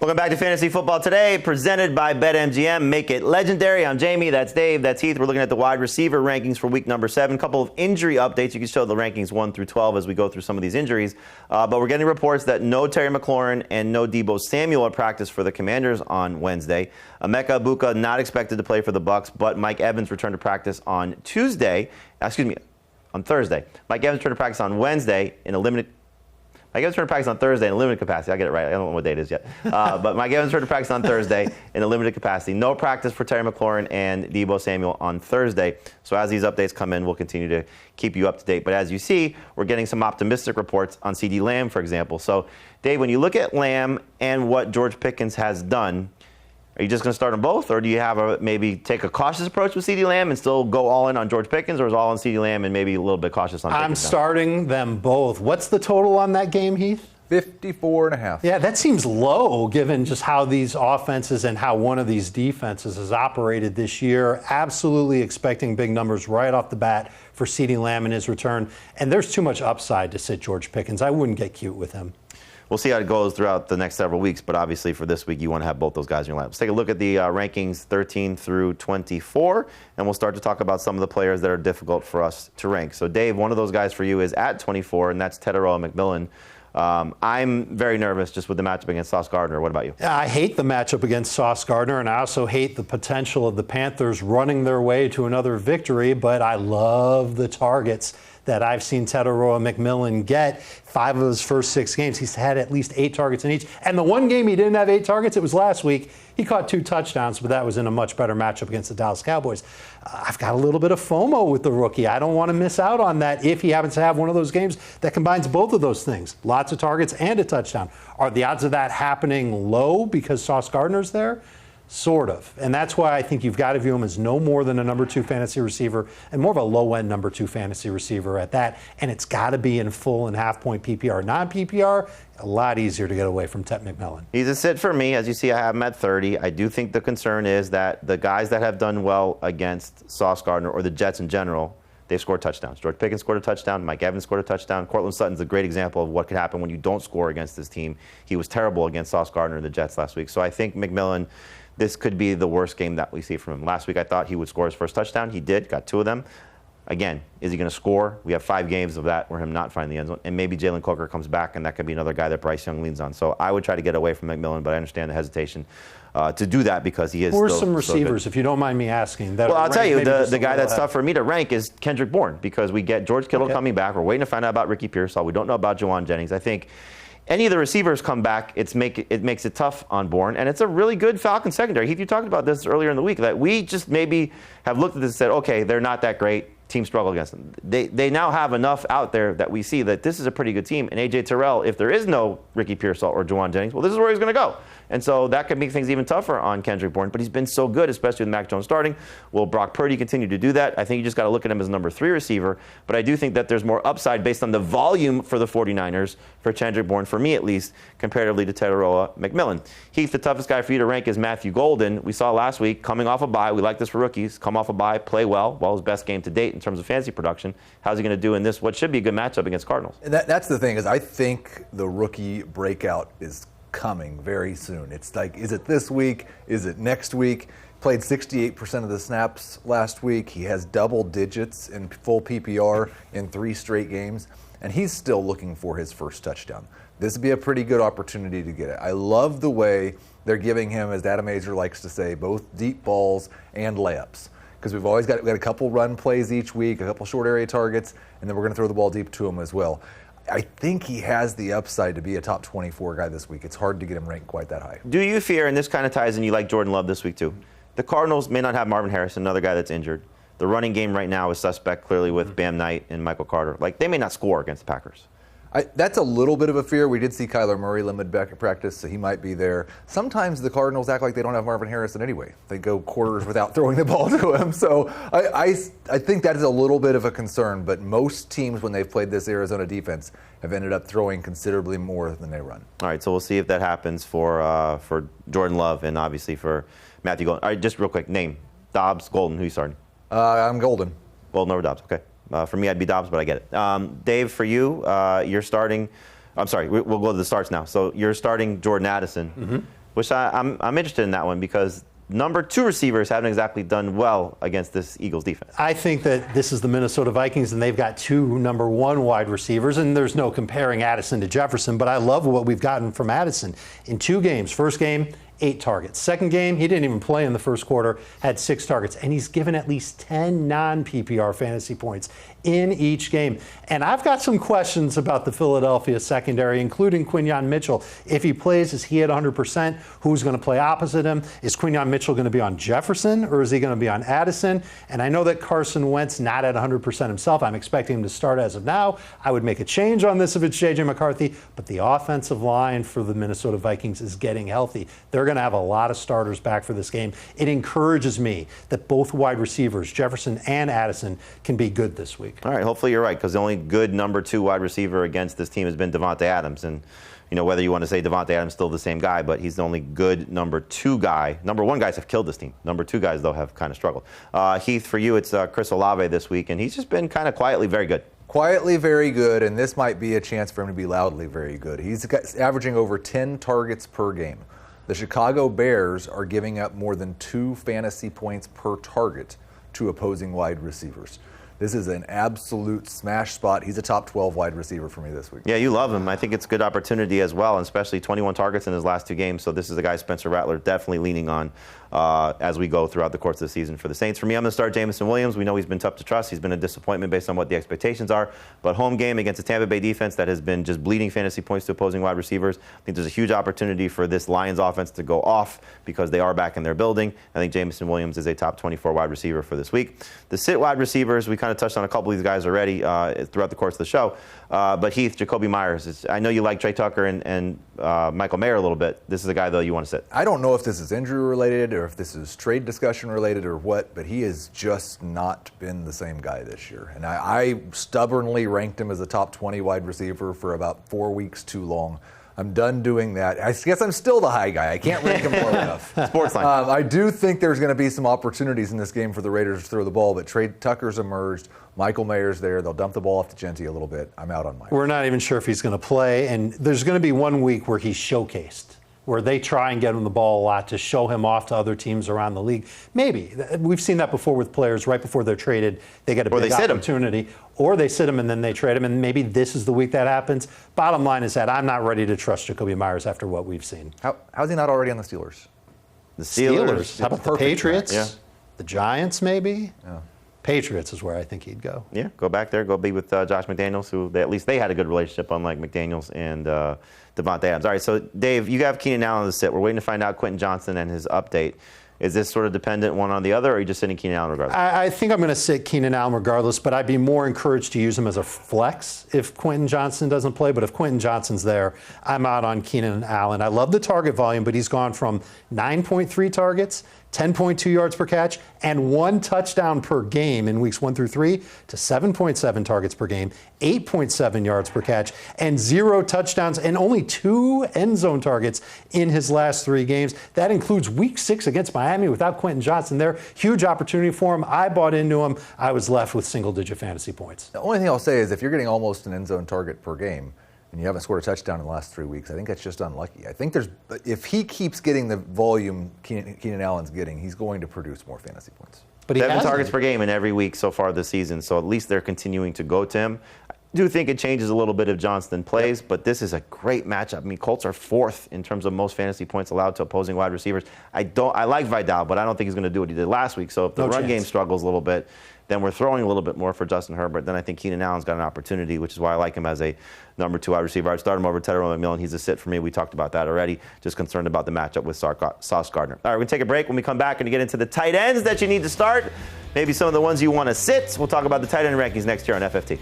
Welcome back to Fantasy Football Today, presented by BetMGM. Make it legendary. I'm Jamie. That's Dave. That's Heath. We're looking at the wide receiver rankings for week number 7. A couple of injury updates. You can show the rankings 1 through 12 as we go through some of these injuries. But we're getting reports that no Terry McLaurin and no Deebo Samuel at practice for the Commanders on Wednesday. Emeka Egbuka not expected to play for the Bucks, but Mike Evans returned to practice on Thursday. Mike Evans returned to practice on Wednesday in a limited. Mike Evans returned to practice on Thursday in a limited capacity. I get it right. I don't know what date it is yet. But Mike Evans returned to practice on Thursday in a limited capacity. No practice for Terry McLaurin and Deebo Samuel on Thursday. So as these updates come in, we'll continue to keep you up to date. But as you see, we're getting some optimistic reports on CeeDee Lamb, for example. So, Dave, when you look at Lamb and what George Pickens has done, are you just going to start them both, or do you have maybe take a cautious approach with CeeDee Lamb and still go all in on George Pickens, or is all on CeeDee Lamb and maybe a little bit cautious on Pickens? I'm starting them both. What's the total on that game, Heath? 54.5. Yeah, that seems low given just how these offenses and how one of these defenses has operated this year. Absolutely expecting big numbers right off the bat for CeeDee Lamb in his return. And there's too much upside to sit George Pickens. I wouldn't get cute with him. We'll see how it goes throughout the next several weeks, but obviously for this week, you want to have both those guys in your lineup. Let's take a look at the rankings 13 through 24, and we'll start to talk about some of the players that are difficult for us to rank. So, Dave, one of those guys for you is at 24, and that's Tetairoa McMillan. I'm very nervous just with the matchup against Sauce Gardner. What about you? I hate the matchup against Sauce Gardner, and I also hate the potential of the Panthers running their way to another victory, but I love the targets that I've seen Tetairoa McMillan get. 5 of his first 6 games, he's had at least 8 targets in each. And the one game he didn't have 8 targets, it was last week. He caught 2 touchdowns, but that was in a much better matchup against the Dallas Cowboys. I've got a little bit of FOMO with the rookie. I don't want to miss out on that if he happens to have one of those games that combines both of those things, lots of targets and a touchdown. Are the odds of that happening low because Sauce Gardner's there? Sort of. And that's why I think you've got to view him as no more than a number 2 fantasy receiver and more of a low-end number 2 fantasy receiver at that. And it's got to be in full and half-point PPR. Non-PPR, a lot easier to get away from Tet McMillan. He's a sit for me. As you see, I have him at 30. I do think the concern is that the guys that have done well against Sauce Gardner or the Jets in general, they've scored touchdowns. George Pickens scored a touchdown. Mike Evans scored a touchdown. Cortland Sutton's a great example of what could happen when you don't score against this team. He was terrible against Sauce Gardner and the Jets last week. So I think McMillan, this could be the worst game that we see from him. Last week, I thought he would score his first touchdown. He did, got 2 of them. Again, is he going to score? We have 5 games of that where him not finding the end zone. And maybe Jalen Coker comes back, and that could be another guy that Bryce Young leans on. So I would try to get away from McMillan, but I understand the hesitation to do that because he is Who are still some receivers, so if you don't mind me asking? Well, I'll tell you, the guy that's tough for me to rank is Kendrick Bourne because we get George Kittle coming back. We're waiting to find out about Ricky Pearsall. We don't know about Juwan Jennings. I think any of the receivers come back, it makes it tough on Bourne, and it's a really good Falcons secondary. Heath, you talked about this earlier in the week, that we just maybe have looked at this and said, okay, they're not that great. Team struggle against them. They now have enough out there that we see that this is a pretty good team. And A.J. Terrell, if there is no Ricky Pearsall or Juwan Jennings, well, this is where he's going to go. And so that could make things even tougher on Kendrick Bourne. But he's been so good, especially with Mac Jones starting. Will Brock Purdy continue to do that? I think you just got to look at him as number 3 receiver. But I do think that there's more upside based on the volume for the 49ers, for Kendrick Bourne, for me at least, comparatively to Tetairoa McMillan. Heath, the toughest guy for you to rank is Matthew Golden. We saw last week, coming off a bye. We like this for rookies. Come off a bye, play well. Well, his best game to date in terms of fantasy production. How's he going to do in this, what should be a good matchup against Cardinals? That's the thing, is I think the rookie breakout is coming very soon. It's like, is it this week? Is it next week? Played 68% of the snaps last week. He has double digits in full PPR in 3 straight games, and he's still looking for his first touchdown. This would be a pretty good opportunity to get it. I love the way they're giving him, as Adam Azer likes to say, both deep balls and layups. Because we've always got a couple run plays each week, a couple short area targets, and then we're going to throw the ball deep to him as well. I think he has the upside to be a top 24 guy this week. It's hard to get him ranked quite that high. Do you fear, and this kind of ties in, you like Jordan Love this week too, the Cardinals may not have Marvin Harrison, another guy that's injured. The running game right now is suspect clearly with Bam Knight and Michael Carter. Like, they may not score against the Packers. That's a little bit of a fear. We did see Kyler Murray limited back at practice, so he might be there. Sometimes the Cardinals act like they don't have Marvin Harrison anyway. They go quarters without throwing the ball to him. So I think that is a little bit of a concern, but most teams, when they've played this Arizona defense, have ended up throwing considerably more than they run. All right, so we'll see if that happens for Jordan Love and obviously for Matthew Golden. All right, just real quick, name. Dobbs, Golden, who are you starting? I'm Golden. Golden over Dobbs, okay. For me, I'd be Dobbs, but I get it. Dave, for you, you're starting. I'm sorry, we'll go to the starts now. So you're starting Jordan Addison. which I'm interested in that one because number 2 receivers haven't exactly done well against this Eagles defense. I think that this is the Minnesota Vikings, and they've got 2 number 1 wide receivers, and there's no comparing Addison to Jefferson, but I love what we've gotten from Addison. In 2 games, first game, 8 targets. Second game, he didn't even play in the first quarter, had 6 targets, and he's given at least 10 non-PPR fantasy points in each game. And I've got some questions about the Philadelphia secondary, including Quinyon Mitchell. If he plays, is he at 100%? Who's going to play opposite him? Is Quinyon Mitchell going to be on Jefferson, or is he going to be on Addison? And I know that Carson Wentz not at 100% himself. I'm expecting him to start as of now. I would make a change on this if it's J.J. McCarthy, but the offensive line for the Minnesota Vikings is getting healthy. They're going to have a lot of starters back for this game. It encourages me that both wide receivers, Jefferson and Addison, can be good this week. All right, hopefully you're right, because the only good number 2 wide receiver against this team has been Davante Adams. And, whether you want to say Davante Adams is still the same guy, but he's the only good number 2 guy. Number 1 guys have killed this team. Number 2 guys, though, have kind of struggled. Heath, for you, it's Chris Olave this week, and he's just been kind of quietly very good. Quietly very good, and this might be a chance for him to be loudly very good. He's averaging over 10 targets per game. The Chicago Bears are giving up more than 2 fantasy points per target to opposing wide receivers. This is an absolute smash spot. He's a top 12 wide receiver for me this week. Yeah, you love him. I think it's a good opportunity as well, and especially 21 targets in his last 2 games. So this is a guy Spencer Rattler definitely leaning on as we go throughout the course of the season for the Saints. For me, I'm going to start Jameson Williams. We know he's been tough to trust. He's been a disappointment based on what the expectations are. But home game against the Tampa Bay defense that has been just bleeding fantasy points to opposing wide receivers. I think there's a huge opportunity for this Lions offense to go off because they are back in their building. I think Jameson Williams is a top 24 wide receiver for this week. The sit wide receivers, we kind of touched on a couple of these guys already throughout the course of the show. But Heath, Jacoby Myers, I know you like Trey Tucker and Michael Mayer a little bit. This is a guy, though, you want to sit. I don't know if this is injury related or if this is trade discussion related or what, but he has just not been the same guy this year. And I stubbornly ranked him as a top 20 wide receiver for about 4 weeks too long. I'm done doing that. I guess I'm still the high guy. I can't rank him low enough. Sports line. I do think there's going to be some opportunities in this game for the Raiders to throw the ball, but Trey Tucker's emerged. Michael Mayer's there. They'll dump the ball off to Genty a little bit. I'm out on Mike. We're not even sure if he's going to play, and there's going to be 1 week where he's showcased, where they try and get him the ball a lot to show him off to other teams around the league. Maybe. We've seen that before with players right before they're traded. They get a big opportunity. Or they sit him and then they trade him, and maybe this is the week that happens. Bottom line is that I'm not ready to trust Jacoby Myers after what we've seen. How's he not already on the Steelers? The Steelers. How about the Patriots? Yeah. The Giants, maybe? Yeah. Patriots is where I think he'd go. Yeah, go back there. Go be with Josh McDaniels, who at least they had a good relationship, unlike McDaniels and Devontae Adams. All right, so Dave, you have Keenan Allen on the sit. We're waiting to find out Quentin Johnson and his update. Is this sort of dependent one on the other, or are you just sitting Keenan Allen regardless? I think I'm going to sit Keenan Allen regardless, but I'd be more encouraged to use him as a flex if Quentin Johnson doesn't play. But if Quentin Johnson's there, I'm out on Keenan Allen. I love the target volume, but he's gone from 9.3 targets, 10.2 yards per catch, and 1 touchdown per game in weeks 1 through 3 to 7.7 targets per game, 8.7 yards per catch, and 0 touchdowns and only 2 end zone targets in his last 3 games. That includes week 6 against Miami without Quentin Johnson there. Huge opportunity for him. I bought into him. I was left with single-digit fantasy points. The only thing I'll say is if you're getting almost an end zone target per game, and you haven't scored a touchdown in the last 3 weeks, I think that's just unlucky. I think if he keeps getting the volume Keenan Allen's getting, he's going to produce more fantasy points. But he 7 targets per game in every week so far this season, so at least they're continuing to go to him. I do think it changes a little bit if Johnston plays, but this is a great matchup. I mean, Colts are 4th in terms of most fantasy points allowed to opposing wide receivers. I like Vidal, but I don't think he's going to do what he did last week. So if the run game struggles a little bit, then we're throwing a little bit more for Justin Herbert. Then I think Keenan Allen's got an opportunity, which is why I like him as a number 2 wide receiver. I'd start him over Tedder McMillan. He's a sit for me. We talked about that already. Just concerned about the matchup with Sauce Gardner. All right, we're going to take a break. When we come back and get into the tight ends that you need to start, maybe some of the ones you want to sit. We'll talk about the tight end rankings next year on FFT.